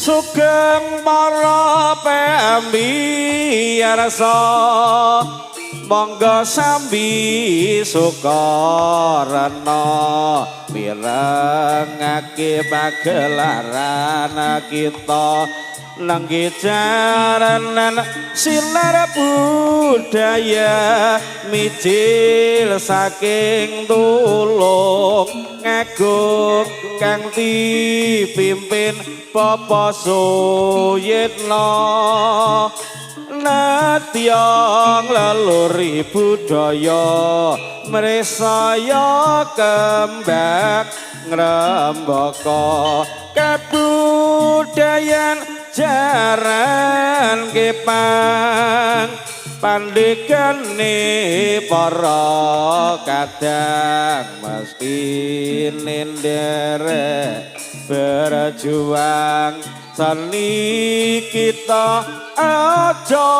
Sugeng para pembiyarsa monggo sambi sukarana mirengake pagelaran kita nangge jaranan sinar budaya mijil saking tulung ngagung kang dipimpin Bapak Suyitno natyang leluri budaya mresaya kembang ngrembaka kabudayan jaran kepang pandegane para kadang mesti nderek berjuang seni kita aja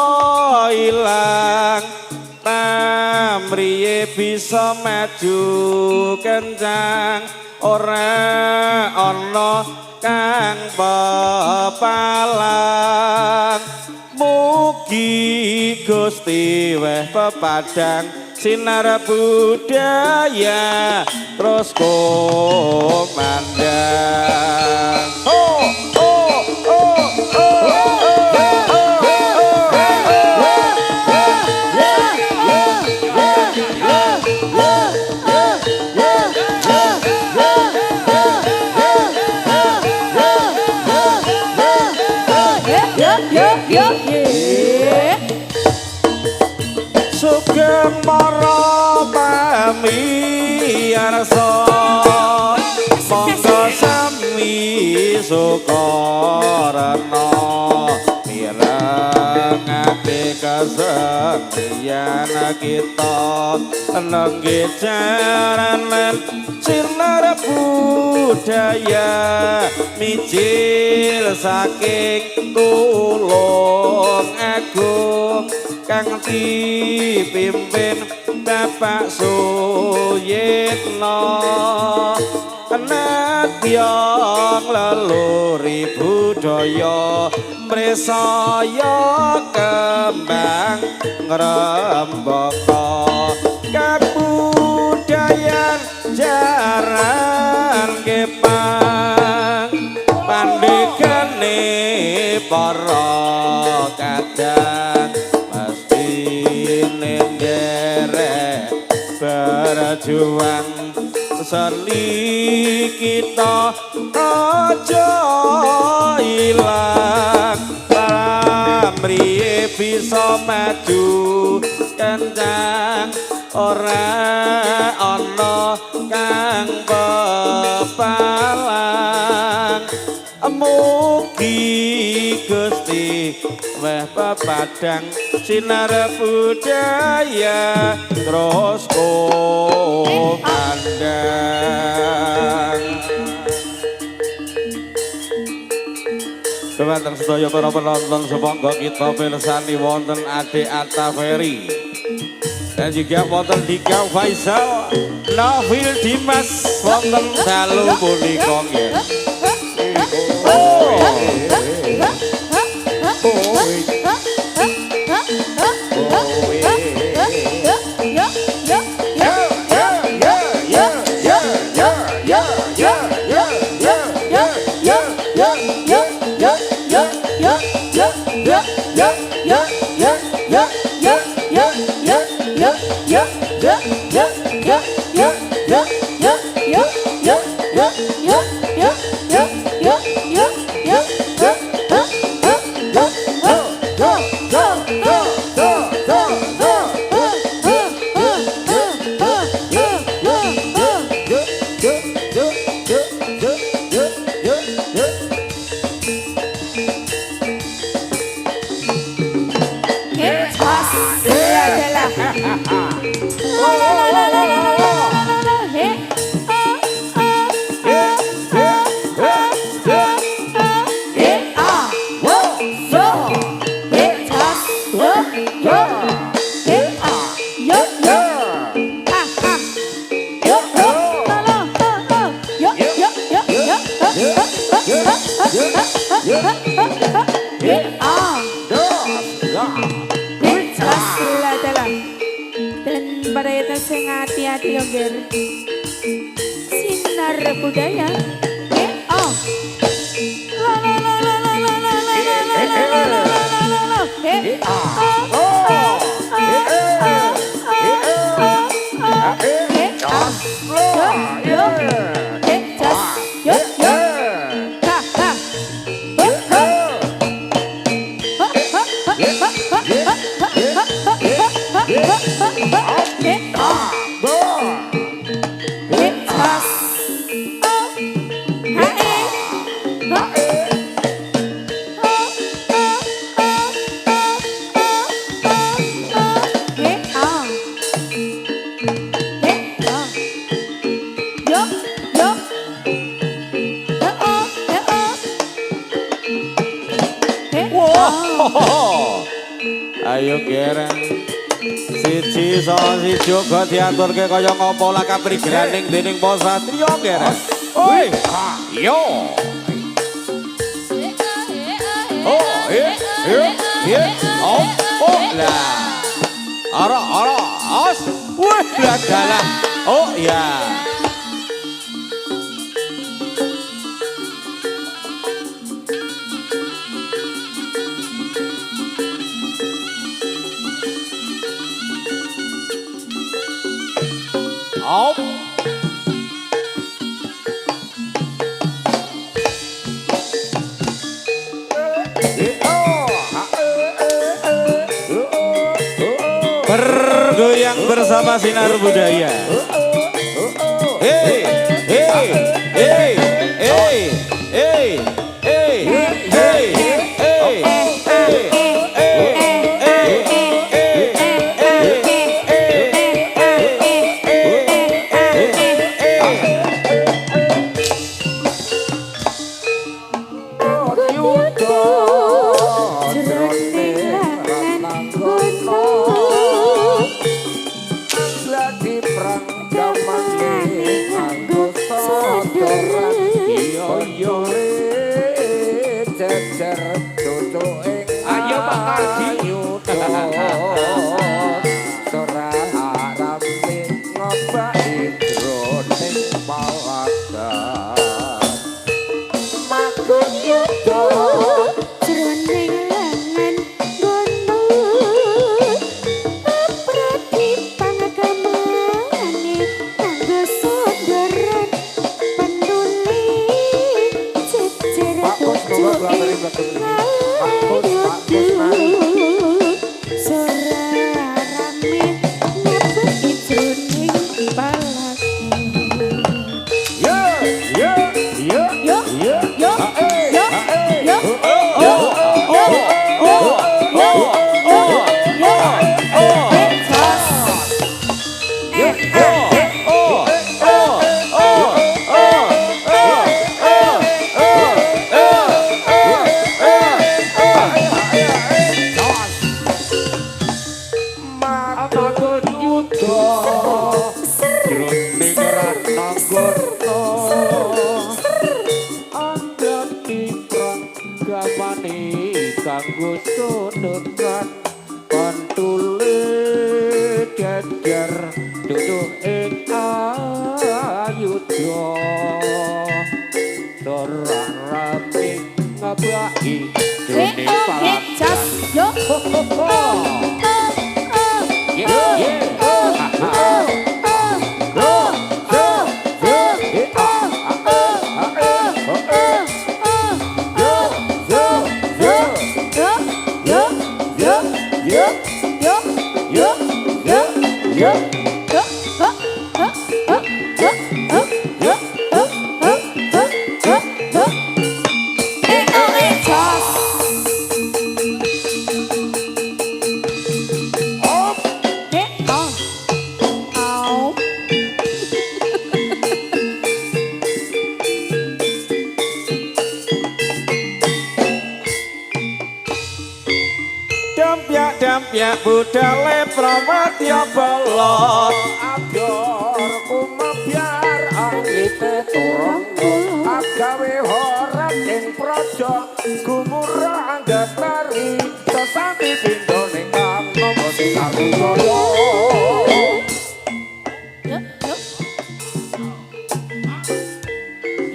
ilang tamriye bisa maju kencang ora ana kang pepalang mugi Gusti weh pepadang sinar budaya terus kumandang sugeng para pamiyarsa monggo sami sukarana mirengake kesenian kita nangge jaranan sinar budaya mijil saking tulung agung kang dipimpin Bapak Suyitno natyang leluri budaya mresaya kembang ngrembaka kabudayan jaran kepang pandegane para kadang berjuang seni kita aja ilang pamrih bisa maju kencang ora ana kang pepalang mugi Gusti weh pepadang sinar budaya terus kumandang. Dumateng sedaya para penonton semonggo kita pirsani wonten Ade Atta Ferry dan juga wonten Dika Faisal Nafil Dimas wonten dalu punika nggih. Yeah. Dalam dan pada kita sing hati-hati yo ger sinar budaya oh la la la la la la la la la la la la Ayo keren siji so si juga diaturke kaya ngopo lah kapri graning dening Pak Satrio keren. Oi, yo. Oh, lah. Ara, os. Wih, lah dalah. Oh, ya. Op. Bergoyang bersama sinar budaya. Hey, hey, hey, hey, hey, hey, hey, hey. Ayo bakal diutuh Sora rame ngobaki droning pawakan Magun yutuh jroning lengan gono aprati panggamane kanggo sodoran penduli jejer kanggo sodoran pantule jejer duduk ing ayudha ora rame ngabaki dene jas yo Dampyak budale pramatya bala abyar kumebyar angite turung agawe horat ing praja gumurah anggatari sesami pindho ning kang Sarujaya. Yuk, yuk.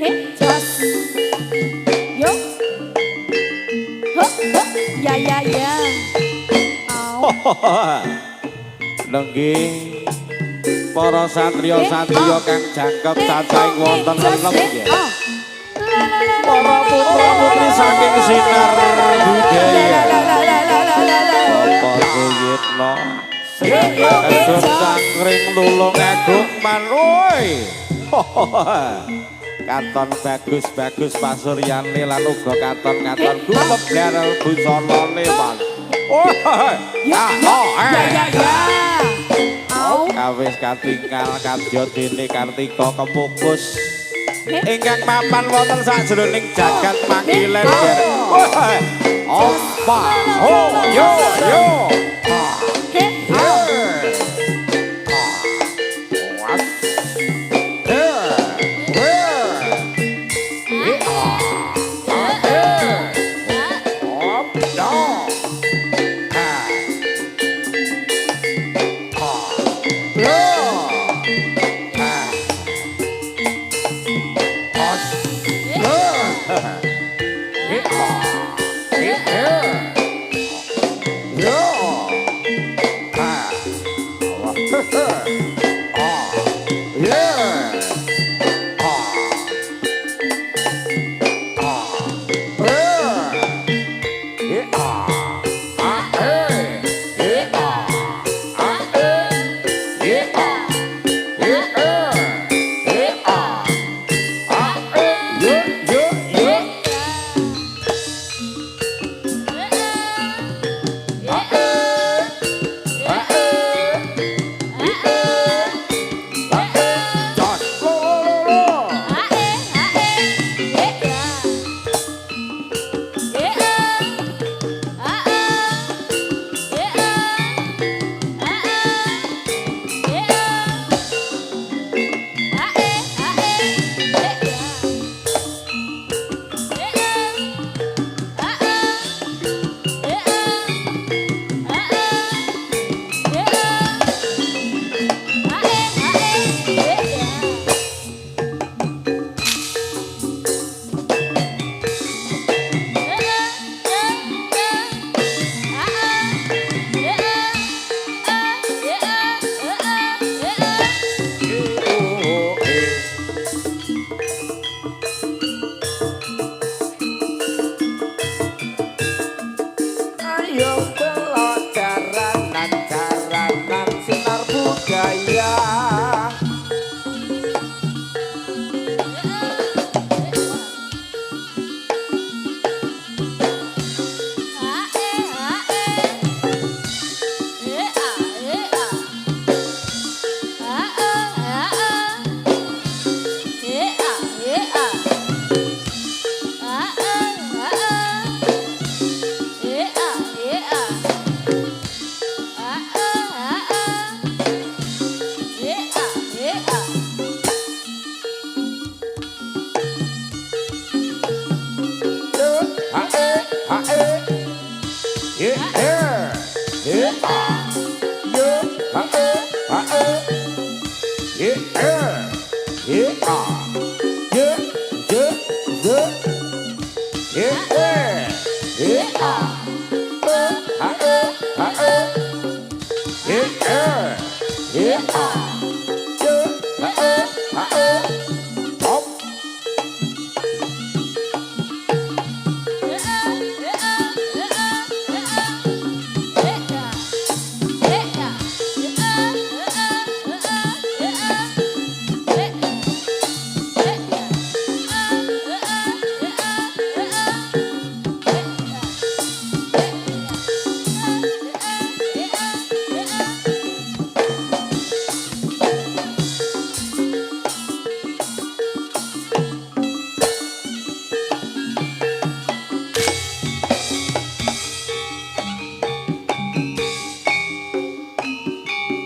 Hei, jelas. Yuk. Hup, hup. Ya, ya, ya. Au. Nenggih para satriya-satriya kang jangkep cacahing wonten 6 nggih. Para putra-putri saking sinar budaya. Bapak Suyitno Edun Sangring Lulung Agung Manoi. Katon bagus-bagus pasuryane lan uga katon-katon gulep darel busana leman. Ya, ya, ya. Au. Kawis katingal kadya dene Kartika Kemukus ingkang mapan wonten sajroning jagat manggilen. Opa ho yo yo.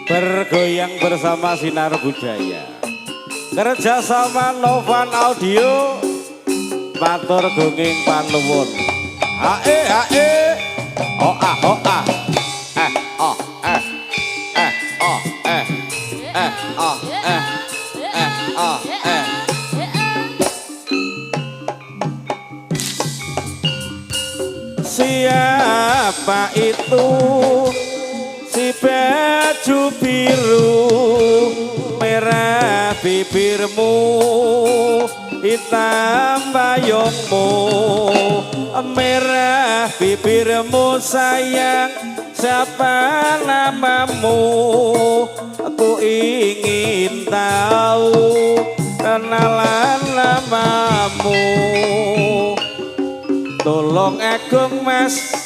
Bergoyang bersama Sinar Budaya, kerjasama Novan Audio, matur gunging panuwun. Hae hae, oh ah, Siapa itu si baju biru merah bibirmu hitam bayungmu merah bibirmu sayang siapa namamu aku ingin tahu kenalan namamu tolong agung mas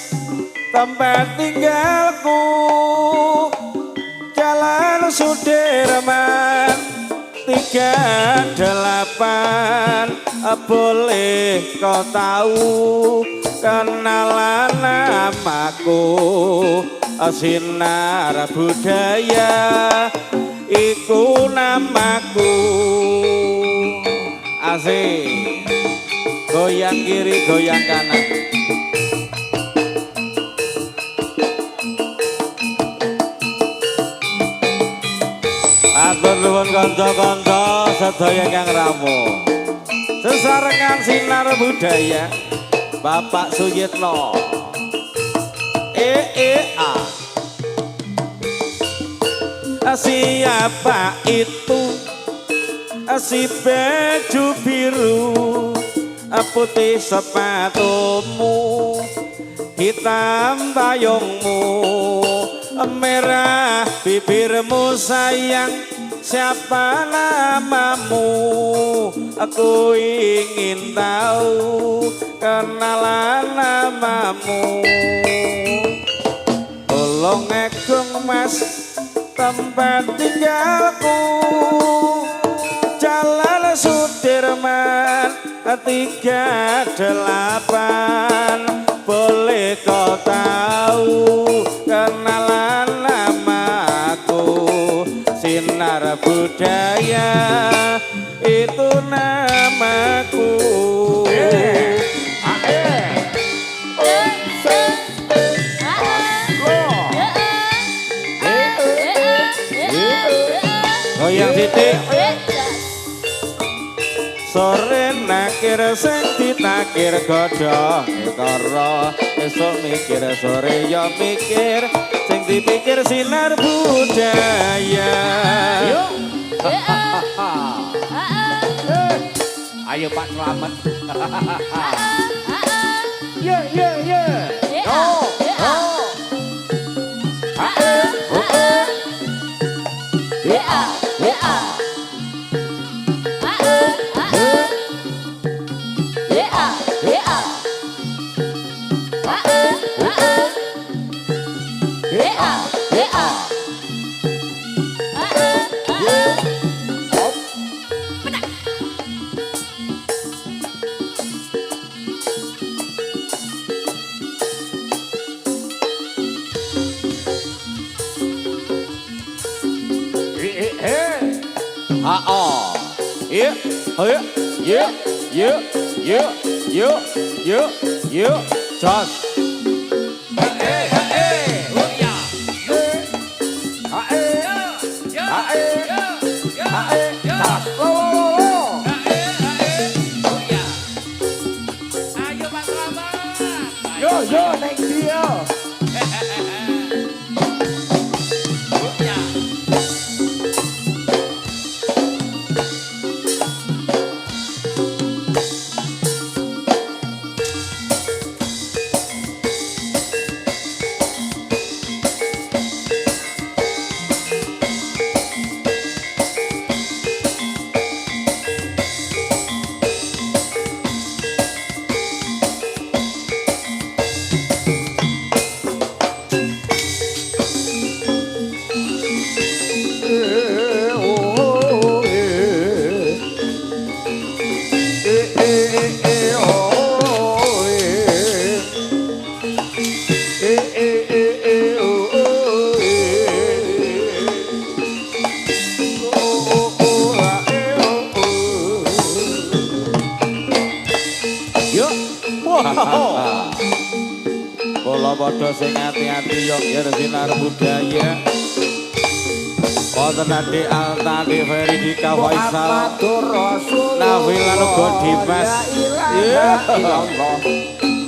tempat tinggalku Jalan Sudirman 38 boleh kau tahu kenalan namaku Sinar Budaya iku namaku asik goyang kiri goyang kanan atur nuwun kanca-kanca sedaya kang ramu sesarengan Sinar Budaya Bapak Suyitno siapa itu si baju biru putih sepatumu hitam payungmu merah bibirmu sayang siapa namamu aku ingin tahu kenalan namamu tolong agung mas tempat tinggalku Jalan Sudirman 38 boleh kau tahu kenalan namaku Sinar Budaya itu namaku goyang titik sore nakir sing ditakir godhong karo esuk mikir sore yo mikir sing dipikir Sinar Budaya ayo Pak Slamet ye ye ye yeah, yeah, yeah, yeah, yeah, yeah, yeah, yeah, just. Yo, next dia. Kula padha sing ati-ati yo Sinar Budaya. Wonten Ade Alta Ade Ferry Dika Faisal. Nawil lan uga Dimas. Ya Allah.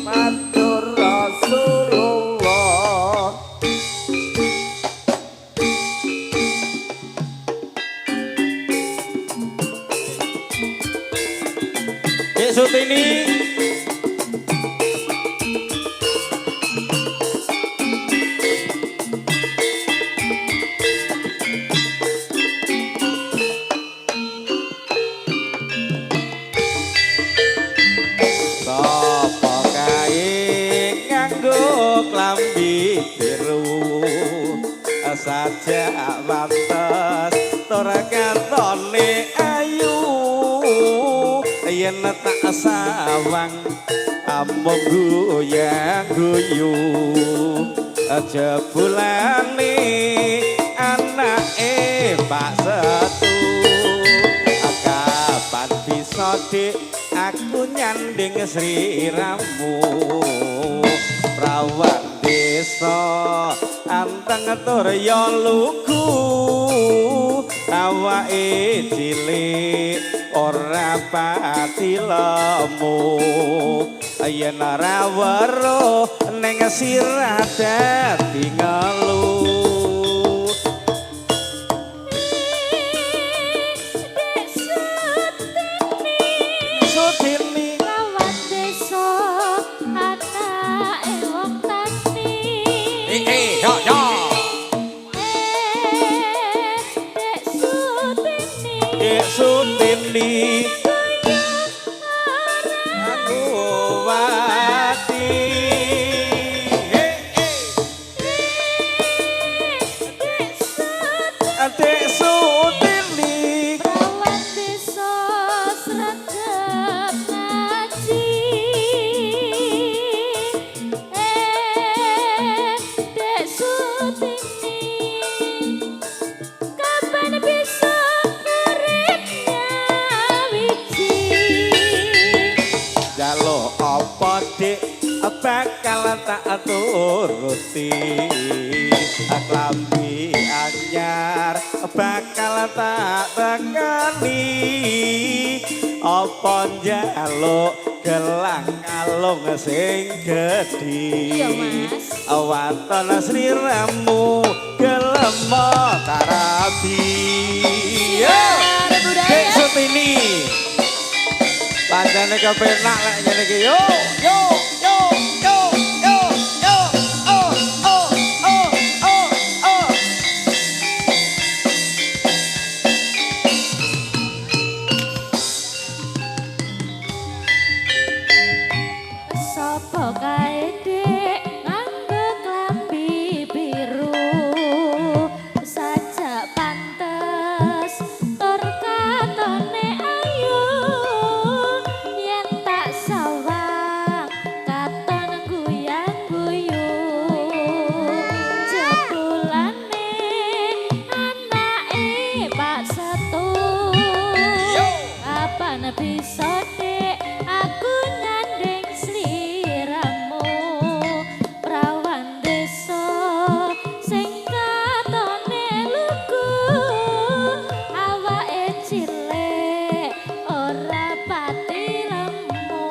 Matur Rasulullah. Dek Sutini. Sapa kae nganggo klambi biru sajak pantes tur katone ayu yen tak sawang amung goyang guyu jebulane anake Pak Setu kapan bisa dik aku nyanding sliramu prawan desa anteng tur ya lugu awake cilik ora pati lemu yen ora weruh ning sirah dadi ngeluh Sutini aku wati Dek Sutini prawan desa sregep ngaji Dek Sutini kapan bisa jaluk apa dik bakal tak turuti klambi anyar bakal tak tekani apa njaluk gelang kalung sing gedhi iya mas waton sliramu gelem tarabi Dek Sutini Panjane kepenak lek ngene iki yo yo yo yo yo yo oh oh oh oh oh sapa kae dik nganggo klambi biru sajak pantes tur katone ayu yen tak sawang katon guyang-guyu jebulane anake Pak Setu kapan bisa dik aku nyanding sliramu prawan desa sing katone lugu awake cilik ora pati lemu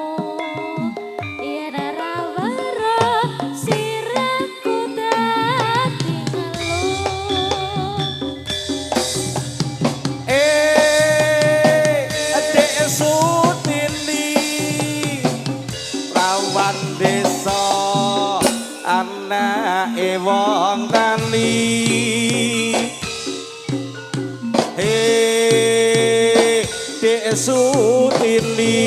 yen ora weruh sirahku dadi ngeluh Dek Sutini prawan desa anake wong tani Dek Sutini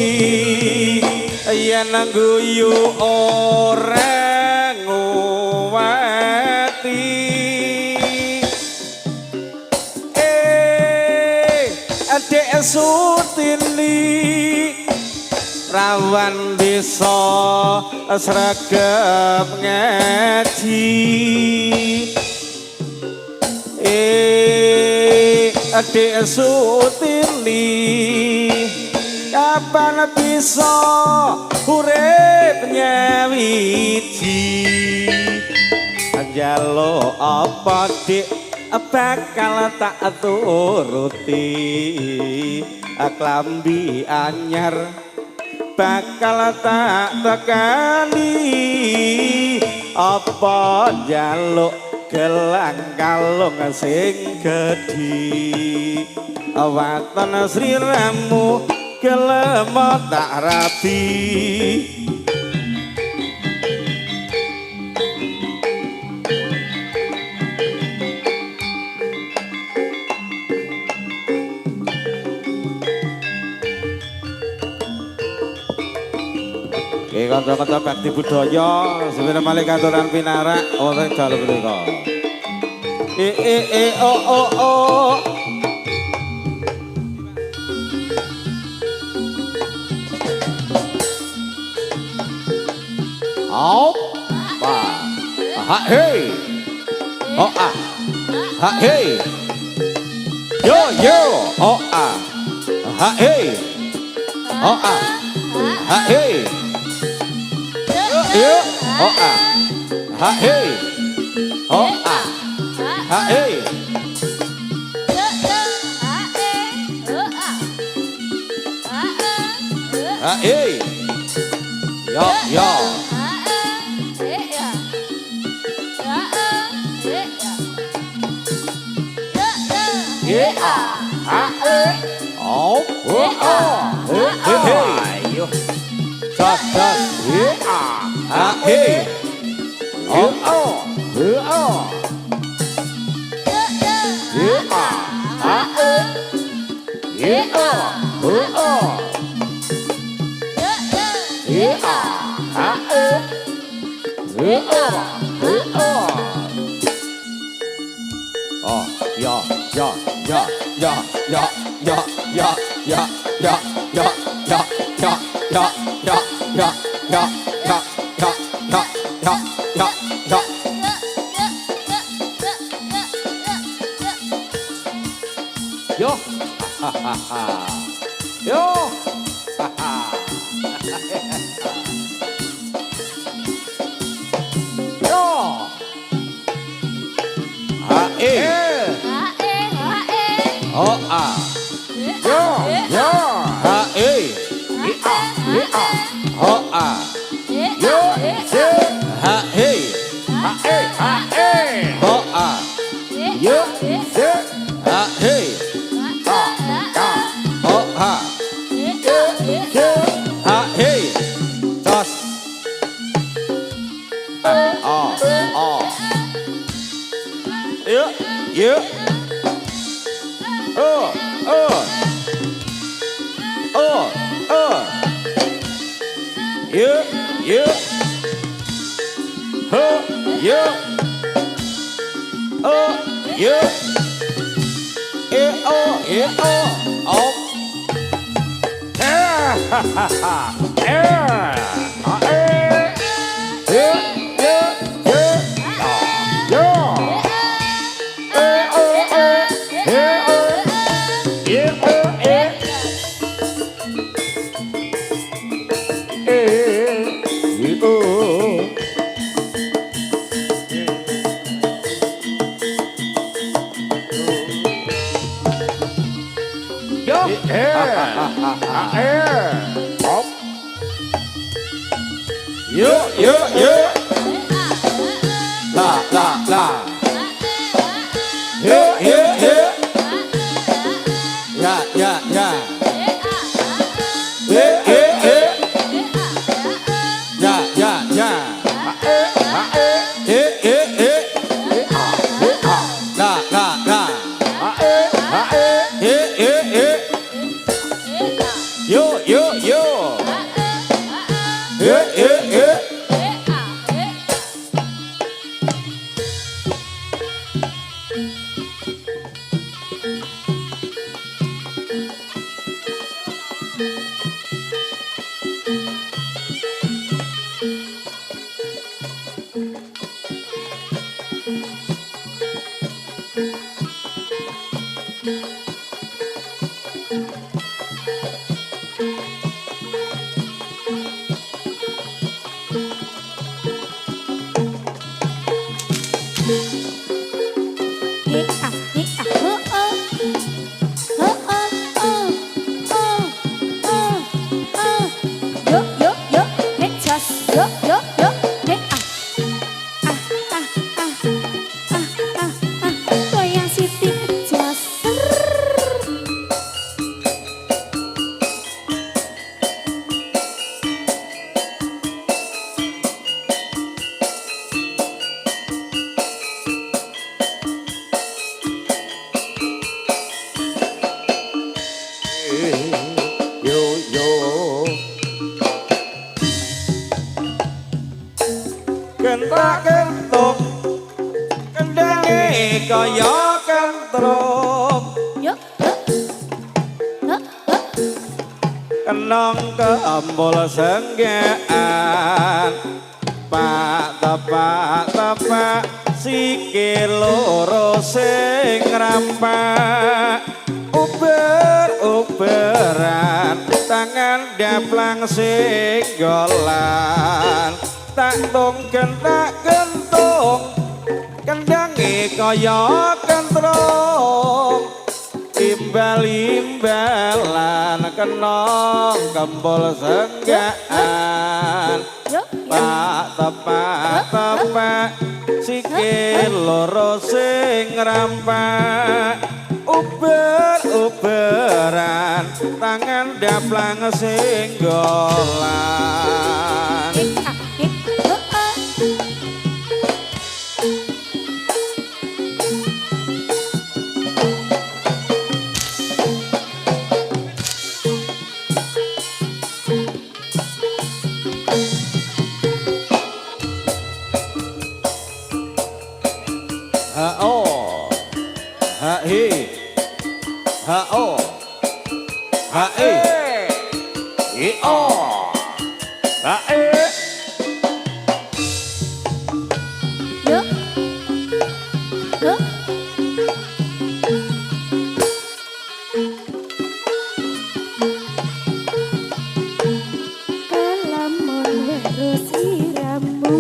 yen guyu ora nguwati Dek Sutini rawan desa sregep ngaji Dek Sutini kapan bisa urip nyawiji njaluk apa dik bakal tak turuti klambi anyar bakal tak tekani apa njaluk gelang kalung sing gedhi waton sliramu kelemot tak rapi. Oke, kanca-kanca bakti budaya sebenarnya malih katuran pinarak wonten dalu menika. Oh. Opa. Ha hey. Oh ah. Ha hey. Yo. Oh ah. Ha hey. Oh ah. Ha hey. Yo. Oh ah. Ha hey. Oh ah. Ha hey. Ha hey. Yo. Oh. Hey. Jas. Ha hey. Yo. Yo. Oh ah. Yo. Ha eh. Oh ah. Yo. Ha hey. Oh ah. Yo. Ha hey. Oh ha. Ha hey. Tos. Oh. Yo. La. kaya kentrum Yuk. kenong keembul senggean pak tepak sikil loro sing rampak uber-uberan tangan daplang sing golan tak tungken tak gentung kendangi kaya kentrung imbal-imbalan kenong kembul senggaan pak tepak sikil loro sing rampak uber-uberan tangan daplang sing golan ha-o ha-hi ha-o ha-i i-o ha-i Yuk. Kelamun terus iramu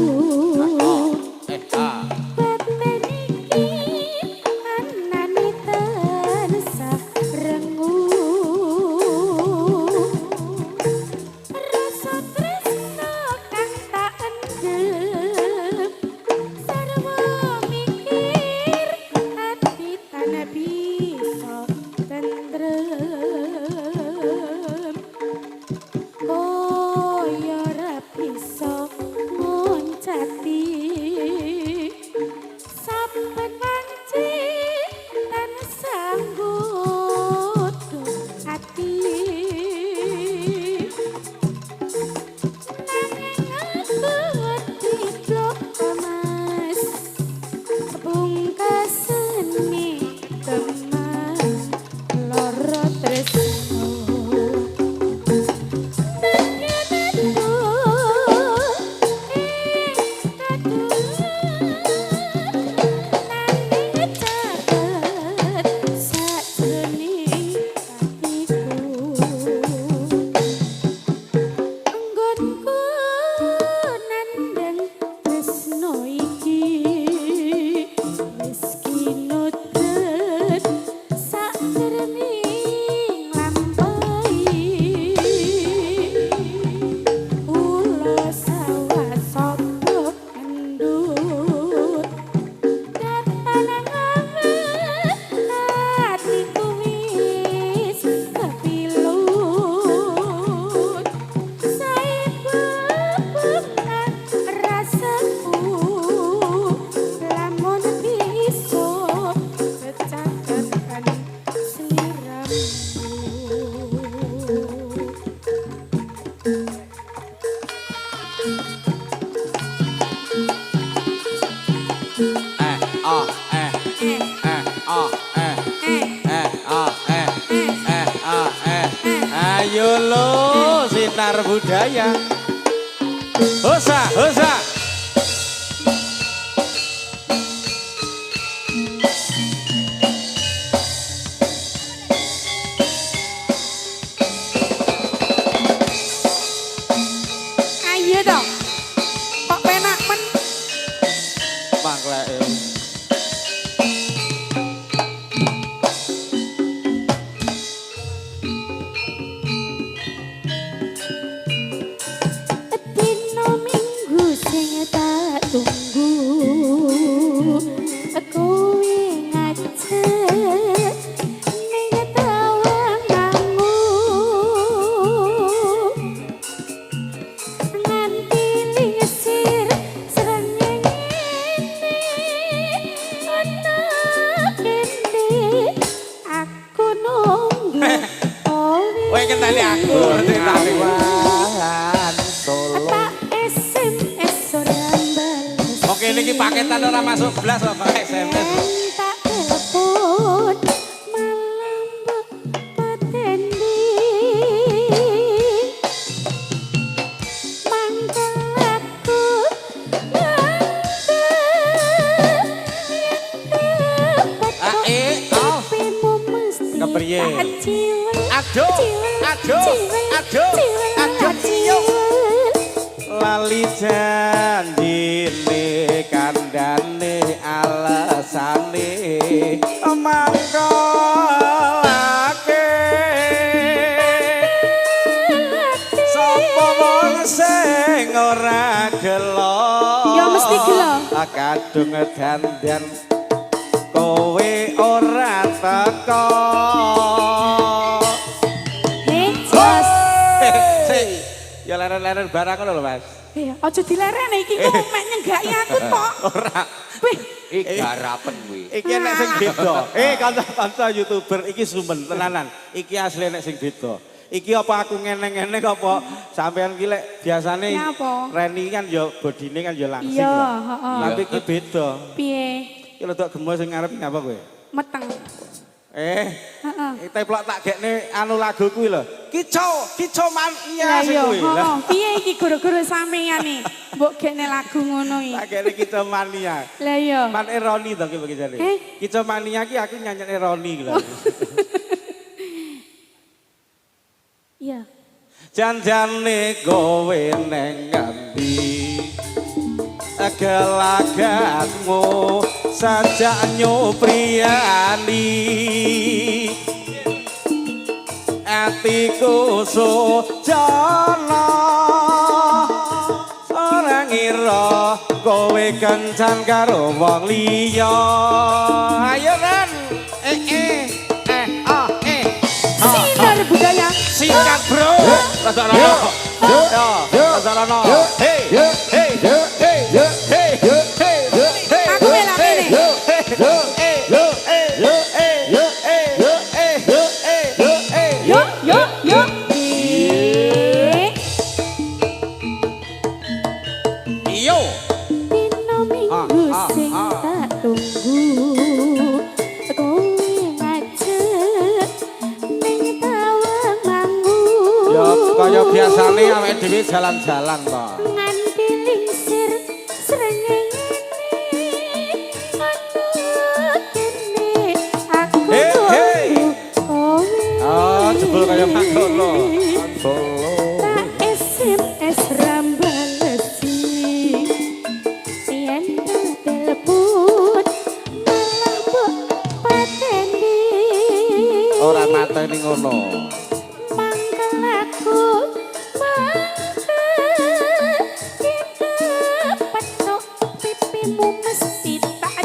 Ayo lo sinar budaya. Hosa, hosa. Ayo dong. Kok penak men? Manglek. Dino minggu sing tak tunggu. Kowe ngajak ning tawanganmu. Nganti lisir srengenge ana kene aku nunggu. Kowe ngenteni aku ceritane. SMS ora bales. Oke, ini paketan ora masuk belas kok pakai SMS. Tak piye? Ciwel. Aduh, aduh, aduh, aduh, cium. Lali janjine kandhane alesane mangkolake sapa wong sing ora gelo Ya mesti gelo. kadung dandan kowe ora teko Jos. ya leren-leren barang ngono lho Mas. Iya, aja dilereni iki kok mek nyenggaki aku tok. Ora. Wih, Iki garapen kuwi. Iki nek sing beda. Kanca-kanca YouTuber iki sumen tenanan. Iki asli nek sing beda. Iki apa aku ngene-ngene apa sampean ki lek biasane Ya apa? Reni kan ya bodine kan ya langsing Iya, lho. heeh. Tapi iki beda. Piye? Iki lho tok gemes sing ngarep ngapa kowe? Meteng. Heeh. Teplok tak gekne anu lagu kuwi lho. Kico man iya sing kuwi. Heeh, piye iki guru-guru sampeyan iki? Mbok gekne lagu ngono iki. Tak gekne Kico mania. Lah iya. Man ironi to ki begini. Kico mania ki aku nyanyi ironi ki lho. Iya. Janjane kowe neng ngendi gelagatmu sajak nyupriyani atiku sujana ora ngira kowe kencan karo wong liya ayo Ren Sinar budaya. Singkat bro. Rasarana. Rasarana. Hey. Aku melak ini. Yo. Iyo. Dino minggu sing tak tunggu. Kowe macet ning tawang mangu. Ya kaya biasane awake dhewe jalan-jalan to. Nganti lingsir srengenge aku Hey. kowe. Oh, jebul kaya mangkono. Tak SMS rambalesi yen telepon malah mbok pateni Ora mateni ngono. mangkel aku mangkel yen petok pipimu mesti tak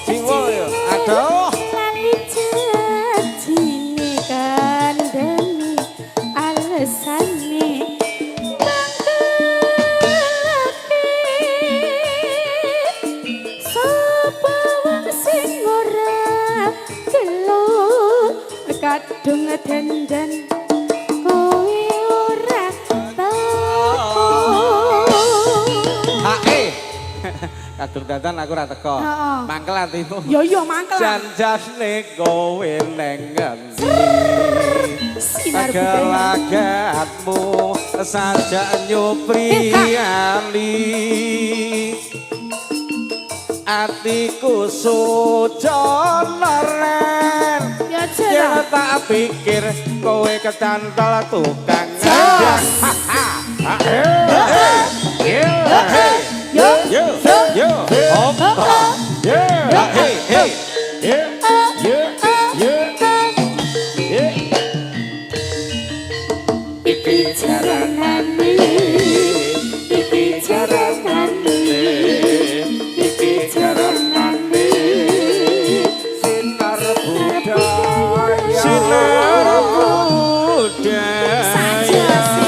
Jiwa ya. Aduh. lali janjine kandhani alesane mangkelake sapa wong sing ora gelo kadung dandan kowe ora teko Kadung dandan aku ora teko. Heeh. Mangkel atimu. yo mangkel Janjane kowe neng ngendi sinar budaya gelagatmu sajak nyupriyani atiku sujana ren ya yen jera tak pikir kowe kecantol tukang Jos. yo hoppa hey iki jaranane iki jaranane iki jaranane Sinar budaya. sinar budaya sajase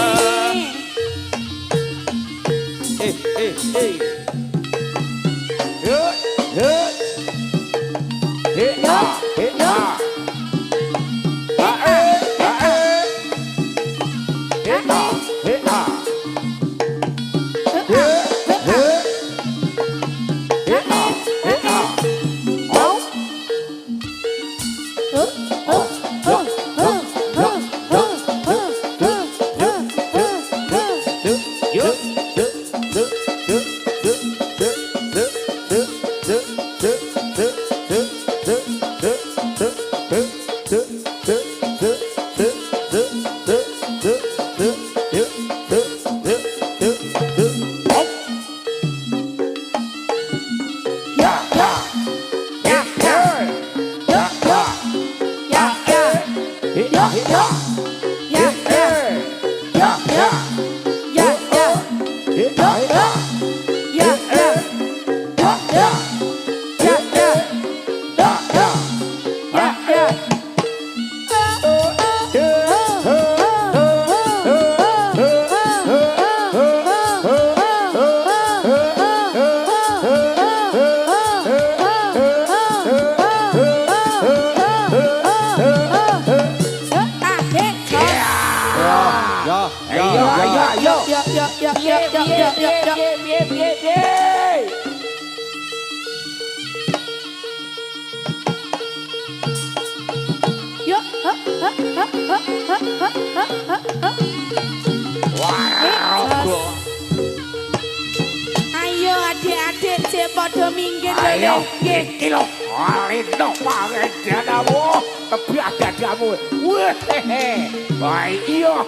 Ayo, iki lho, Alindo pangedanamu, tebih dadamu. Wehehe. Baik iya,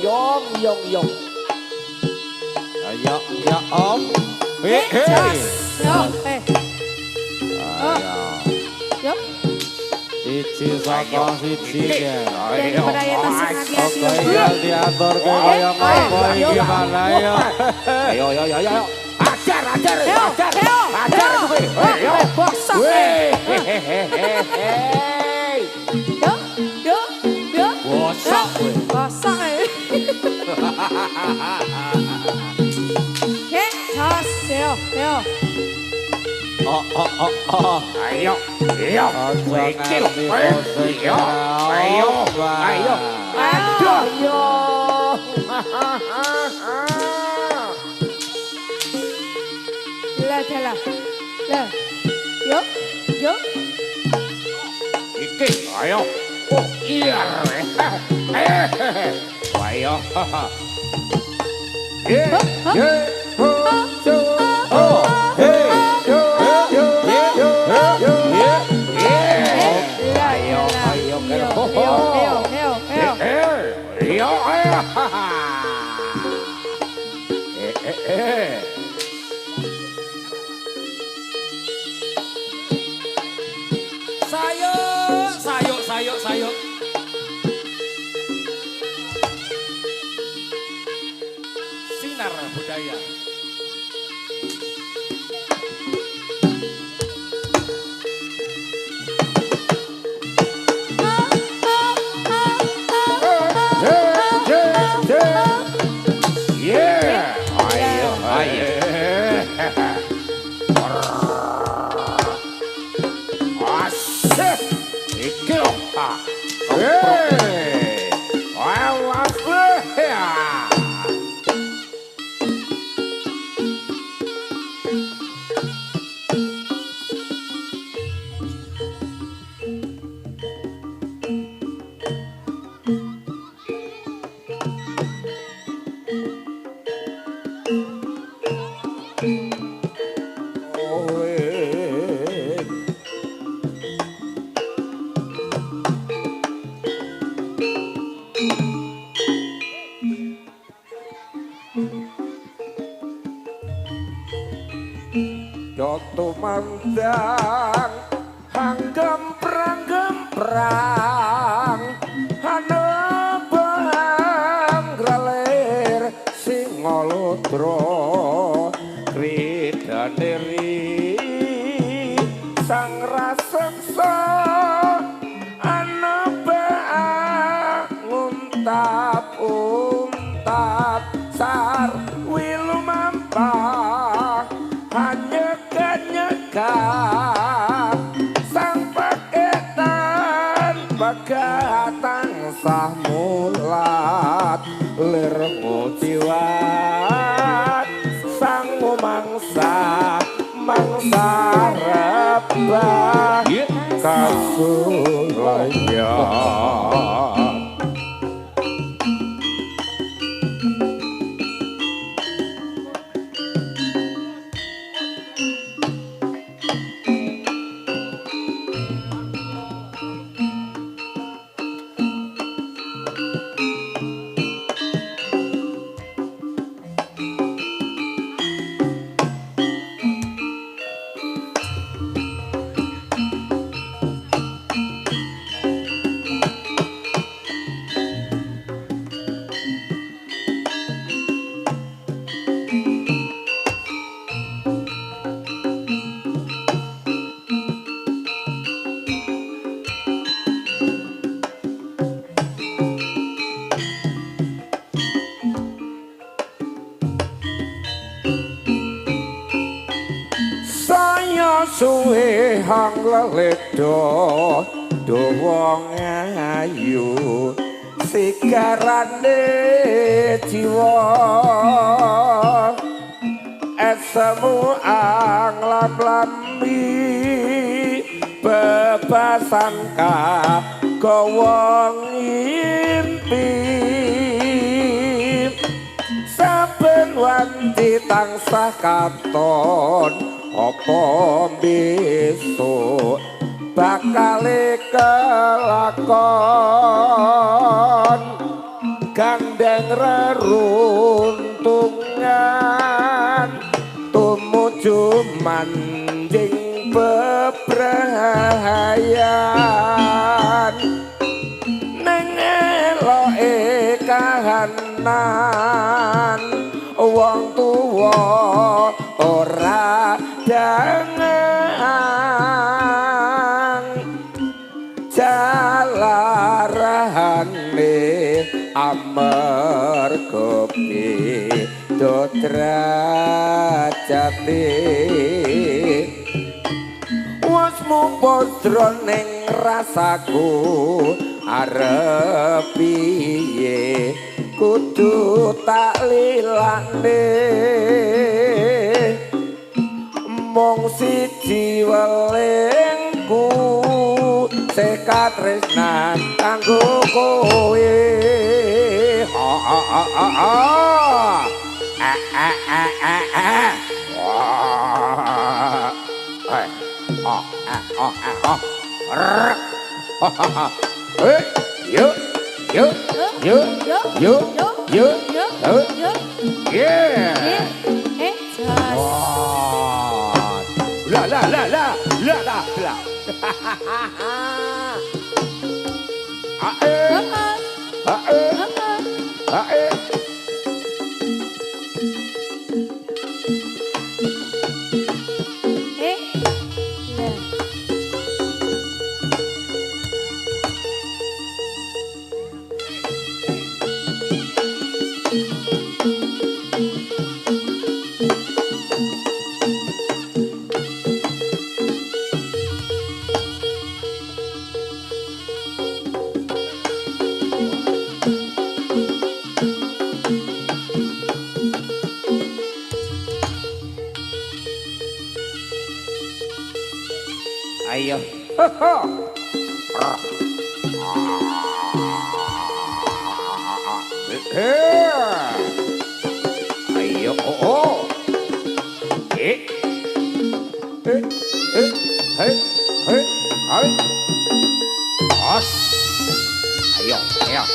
yong yong yong. Ayo, ya Om. Hei, Yo, Ayo. yo. Siji saka siji ya. Daripada ya tas hati-hati. Pokoknya diatur ke kayak apa gimana ya. Ayo, ayo, ayo, ayo. Ajar, ajar, Ayo, ajar. ayo, Ajar, ayo. gue. Ayo. Bosok. Wehehehe. Yo, yo, yo. Bosok, gue. Bosok. Jos, yo, yo. Ayo, ayo. Iki lho. Ayo, ayo, ayo. Aduh, yo. Lah. Lah. Yo, yo. Iki, ayo. Oh, iya. Ayo. Sayuk. Sinar budaya. Joto mandang hanggam gemprang hana bang graler singolodro kridaneri sang raseksa ana bang untap sar wilu mampah sang paketan bagatan sah mulat lir mutiwat sang mangsa rebah kasulayan. Suwe hang leledo wong ayu sigarane jiwa esemu anglam-lambi bebasan kagowong impi saben wanti tansah katon apa besok bakal kelakon gandeng reruntungan tumuju manding bebrahayan neng eloke kahanan wong tuwa ora dangang jalarane amarga beda derajate wis mupodro ning rasaku arep piye kudu tak lilane mung siji welingku sekat tresnan kanggo kowe yuk yuk yuk yuk yuk yeah la la la la la la la ayo ayo ayo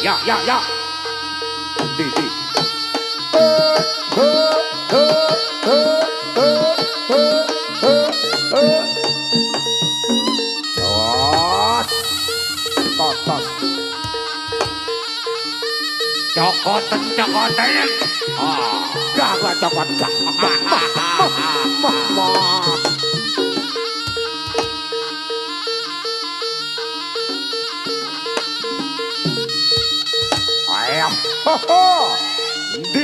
ya di cokotan gak cokot gak ayo di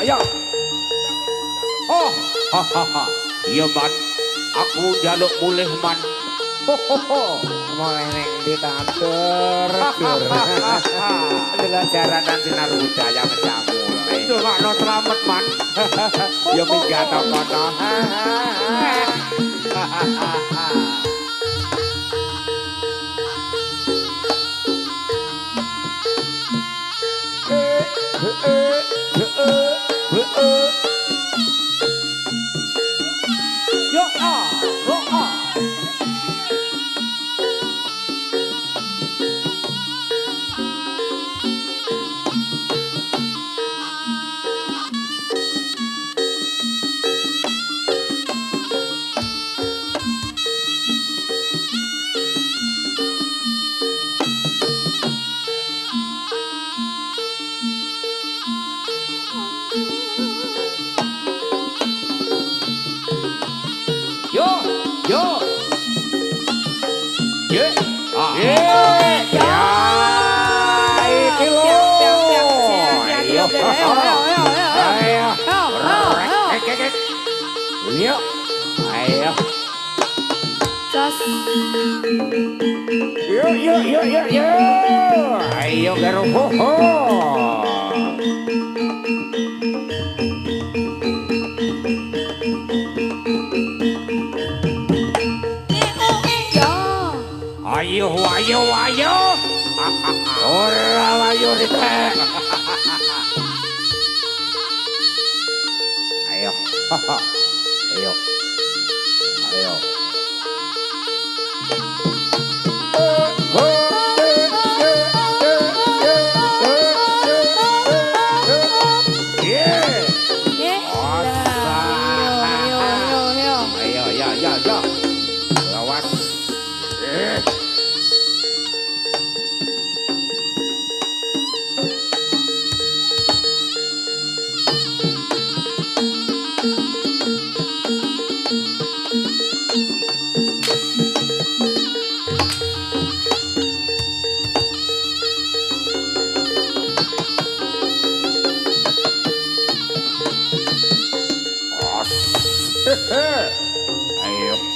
ya. Oh, iya man, aku jaluk mulih man. Mulai neng di tantur, adalah jaranan sinar budaya menjamu. Itu gak no selamat man. Ya minggat kono. Ayo garo ho ho. Wayuh, wayuh, wayuh. Ora wayuh ditek. Ayo. Ayo. Ayo. Ayo, ya, ya, ya. Lawas. Ayo. Ayo.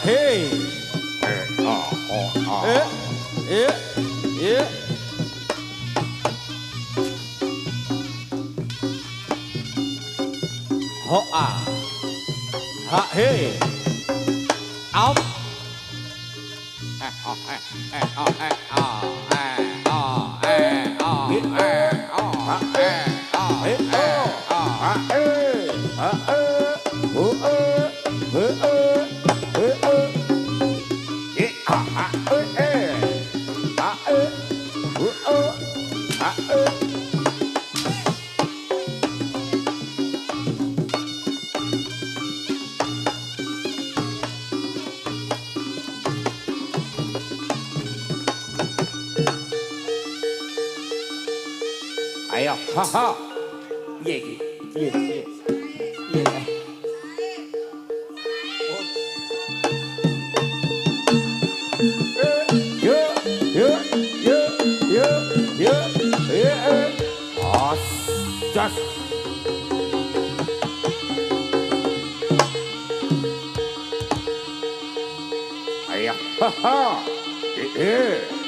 Hey. Ho a. Ha hey. Up. Ayo, haha. Iya, iya, iya. Iya. Yo, yo, yo, yo, yo, yo. Os, just. Ayo, haha. Iya.